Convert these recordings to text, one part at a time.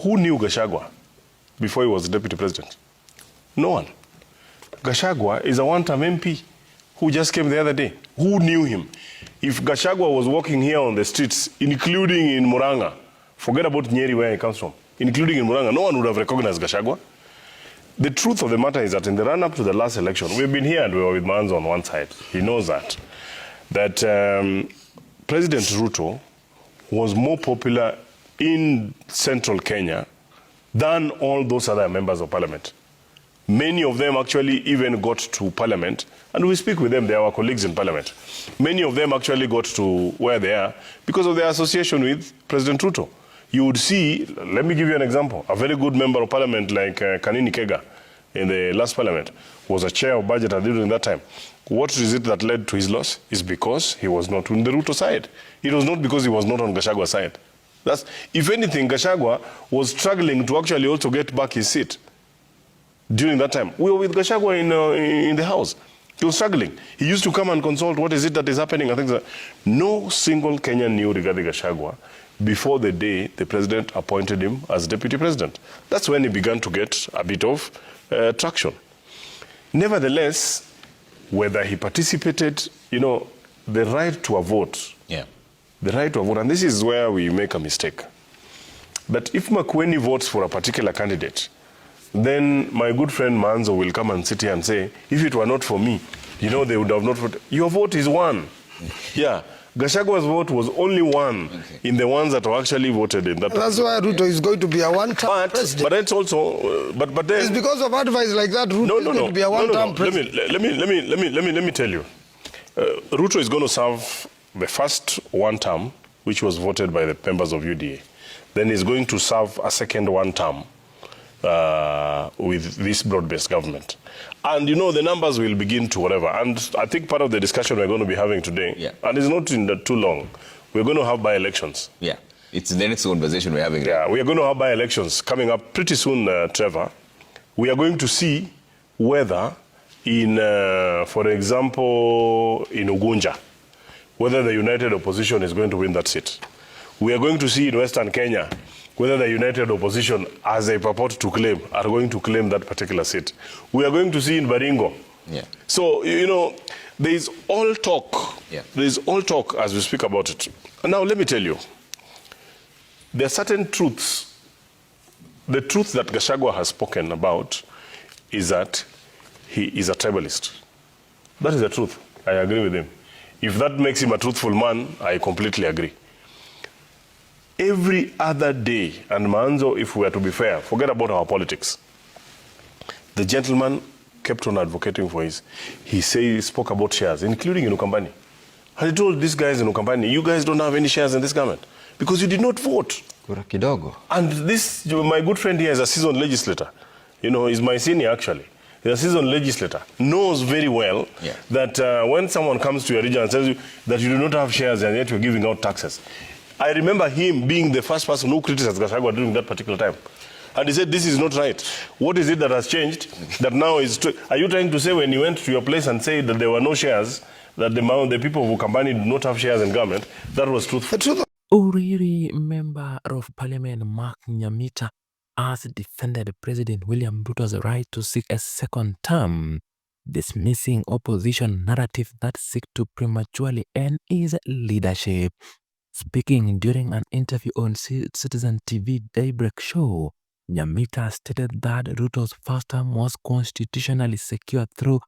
Who knew Gachagua before he was deputy president? No one. Gachagua is a one-term MP who just came the other day. Who knew him? If Gachagua was walking here on the streets, including in Murang'a, forget about Nyeri where he comes from, including in Murang'a, no one would have recognized Gachagua. The truth of the matter is that in the run-up to the last election, we've been here and we were with Manzo on one side. He knows that President Ruto was more popular in central Kenya than all those other members of parliament. Many of them actually even got to parliament, and we speak with them, they are our colleagues in parliament. Many of them actually got to where they are because of their association with President Ruto. You would see, let me give you an example, a very good member of parliament like Kanini Kega in the last parliament was a chair of budget during that time. What is it that led to his loss? Is because he was not on the Ruto side. It was not because he was not on Gachagua's side. That's, if anything, Gachagua was struggling to actually also get back his seat during that time. We were with Gachagua in the house. He was struggling. He used to come and consult, what is it that is happening? I think that no single Kenyan knew regarding Gachagua before the day the president appointed him as deputy president. That's when he began to get a bit of traction. Nevertheless, whether he participated, the right to a vote, the right to a vote, and this is where we make a mistake, that if Makueni votes for a particular candidate, then my good friend Manzo will come and sit here and say, if it were not for me, they would have not voted. Your vote is one. Yeah. Gachagua's vote was only one in the ones that were actually voted in that. That's why Ruto is going to be a one-term president. But it's also, but then. It's because of advice like that. Ruto is going to be a one-term president. Let me tell you, Ruto is going to serve the first one term, which was voted by the members of UDA. Then he's going to serve a second one term with this broad-based government. And the numbers will begin to whatever. And I think part of the discussion we're going to be having today, and it's not in too long, we're going to have by-elections. Yeah, it's the next conversation we're having. Yeah, we are going to have by-elections coming up pretty soon, Trevor. We are going to see whether for example, in Ugunja, whether the united opposition is going to win that seat. We are going to see in Western Kenya whether the united opposition, as they purport to claim, are going to claim that particular seat. We are going to see in Baringo. Yeah. So, there is all talk. Yeah. There is all talk as we speak about it. And now, let me tell you, there are certain truths. The truth that Gachagua has spoken about is that he is a tribalist. That is the truth. I agree with him. If that makes him a truthful man, I completely agree. Every other day, and Manzo, if we are to be fair, forget about our politics. The gentleman kept on advocating for he spoke about shares, including in Ukambani. And he told these guys in Ukambani, you guys don't have any shares in this government because you did not vote. Kura kidogo. And this, my good friend here is a seasoned legislator. He's my senior actually. He's a seasoned legislator, knows very well that when someone comes to your region and tells you that you do not have shares and yet you're giving out taxes. I remember him being the first person who criticized Gachagua during that particular time. And he said, this is not right. What is it that has changed that now is... Are you trying to say when you went to your place and said that there were no shares, that the people of Ukambani do not have shares in government, that was truthful? Uriri Member of Parliament Mark Nyamita has defended President William Ruto's right to seek a second term, dismissing opposition narrative that seek to prematurely end his leadership. Speaking during an interview on Citizen TV Daybreak Show, Nyamita stated that Ruto's first term was constitutionally secured through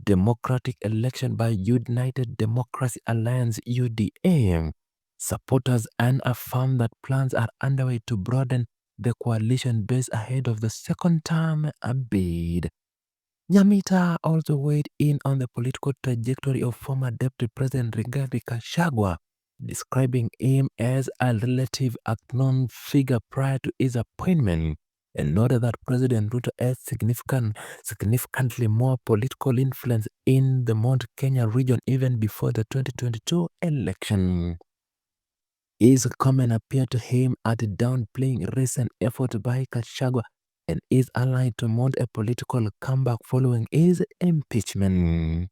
democratic election by United Democracy Alliance UDA supporters and affirmed that plans are underway to broaden the coalition base ahead of the second term bid. Nyamita also weighed in on the political trajectory of former Deputy President Rigathi Gachagua, describing him as a relative unknown figure prior to his appointment, and noted that President Ruto has significantly more political influence in the Mount Kenya region even before the 2022 election. His comment appeared to him at downplaying recent effort by Gachagua and his ally to mount a political comeback following his impeachment.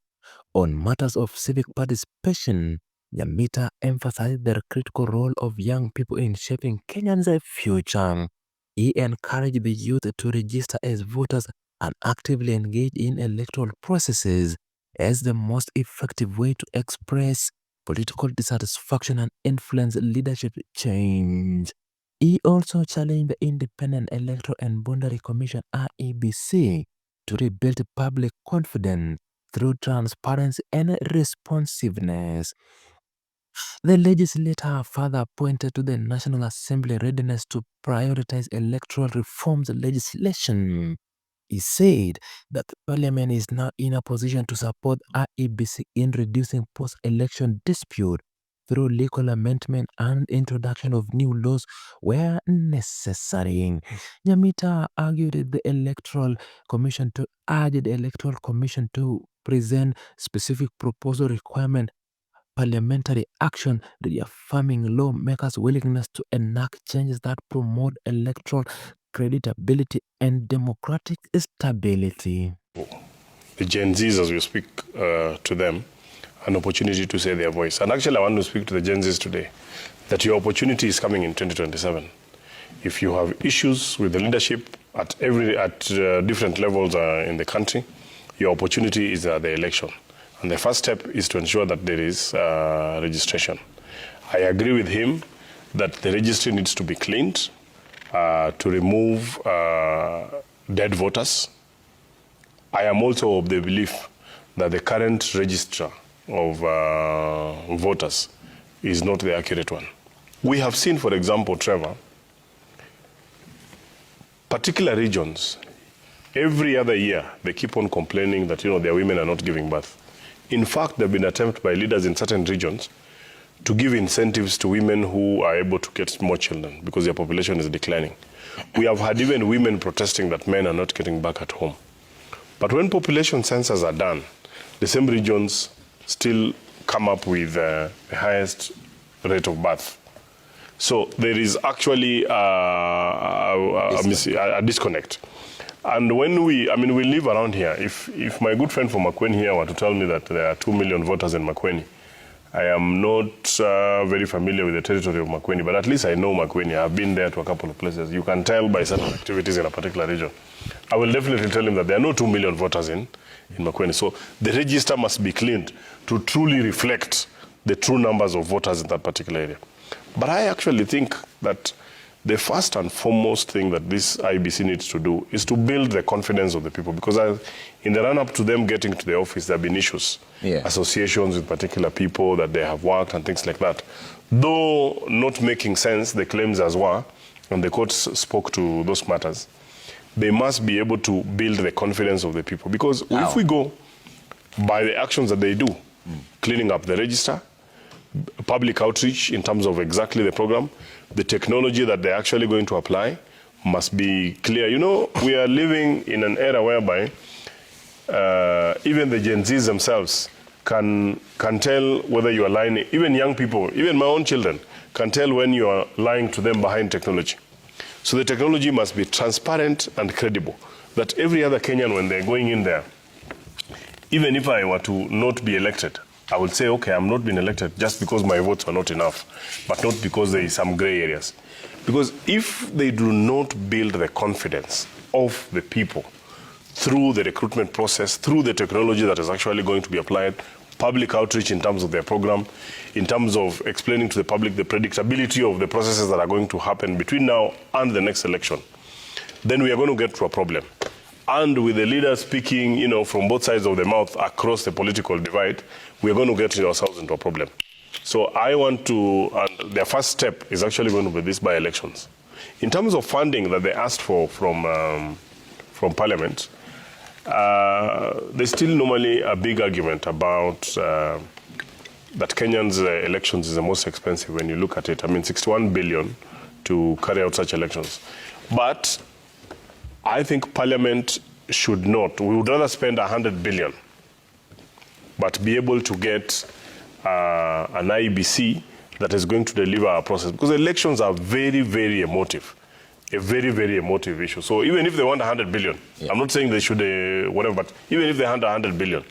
On matters of civic participation, Nyamita emphasized the critical role of young people in shaping Kenyans' future. He encouraged the youth to register as voters and actively engage in electoral processes as the most effective way to express political dissatisfaction and influence leadership change. He also challenged the Independent Electoral and Boundary Commission (IEBC) to rebuild public confidence through transparency and responsiveness. The legislator further pointed to the National Assembly readiness to prioritize electoral reforms legislation. He said that the parliament is now in a position to support IEBC in reducing post-election dispute through legal amendment and introduction of new laws where necessary. Nyamita argued the Electoral Commission to present specific proposal requirement parliamentary action, reaffirming lawmakers' willingness to enact changes that promote electoral credibility and democratic stability. The Gen Zs, as we speak to them, an opportunity to say their voice. And actually, I want to speak to the Gen Zs today, that your opportunity is coming in 2027. If you have issues with the leadership at different levels in the country, your opportunity is the election. And the first step is to ensure that there is registration. I agree with him that the registry needs to be cleaned to remove dead voters. I am also of the belief that the current register of voters is not the accurate one. We have seen, for example, Trevor, particular regions, every other year, they keep on complaining that, their women are not giving birth. In fact, there have been attempts by leaders in certain regions to give incentives to women who are able to get more children because their population is declining. We have had even women protesting that men are not getting back at home. But when population census are done, the same regions still come up with the highest rate of birth. So there is actually a disconnect. And when we live around here, if my good friend from Makueni here were to tell me that there are 2 million voters in Makueni, I am not very familiar with the territory of Makueni, but at least I know Makueni. I've been there to a couple of places. You can tell by certain activities in a particular region. I will definitely tell him that there are no 2 million voters in Makueni. So the register must be cleaned to truly reflect the true numbers of voters in that particular area. But I actually think that the first and foremost thing that this IBC needs to do is to build the confidence of the people, because in the run-up to them getting to the office, there have been issues, associations with particular people that they have worked and things like that. Though not making sense, the claims as were, and the courts spoke to those matters, they must be able to build the confidence of the people. Because if we go by the actions that they do, cleaning up the register, public outreach in terms of exactly the program, the technology that they're actually going to apply must be clear. We are living in an era whereby even the Gen Zs themselves can tell whether you are lying. Even young people, even my own children, can tell when you are lying to them behind technology. So the technology must be transparent and credible, that every other Kenyan, when they're going in there, even if I were to not be elected, I would say, okay, I'm not being elected just because my votes are not enough, but not because there is some gray areas. Because if they do not build the confidence of the people through the recruitment process, through the technology that is actually going to be applied, public outreach in terms of their program, in terms of explaining to the public the predictability of the processes that are going to happen between now and the next election, then we are going to get to a problem. And with the leaders speaking, from both sides of the mouth across the political divide, we're going to get ourselves into a problem. So I want to, and their first step is actually going to be these by-elections. In terms of funding that they asked for from Parliament, there's still normally a big argument about that Kenyans' elections is the most expensive when you look at it. 61 billion to carry out such elections. But I think Parliament should not. We would rather spend 100 billion, but be able to get an IBC that is going to deliver our process. Because elections are very, very emotive. A very, very emotive issue. So even if they want 100 billion, I'm not saying they should, whatever, but even if they want 100 billion,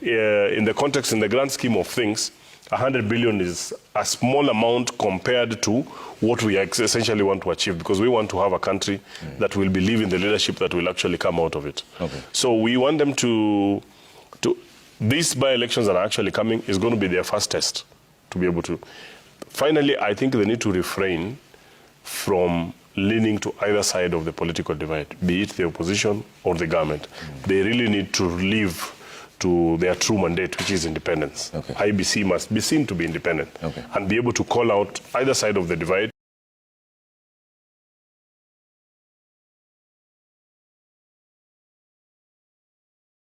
in the context, in the grand scheme of things, 100 billion is a small amount compared to what we essentially want to achieve, because we want to have a country that will believe in the leadership that will actually come out of it. Okay. So we want them to these by-elections that are actually coming is going to be their first test to be able to. Finally, I think they need to refrain from leaning to either side of the political divide, be it the opposition or the government. They really need to live to their true mandate, which is independence. Okay. IBC must be seen to be independent, okay, and be able to call out either side of the divide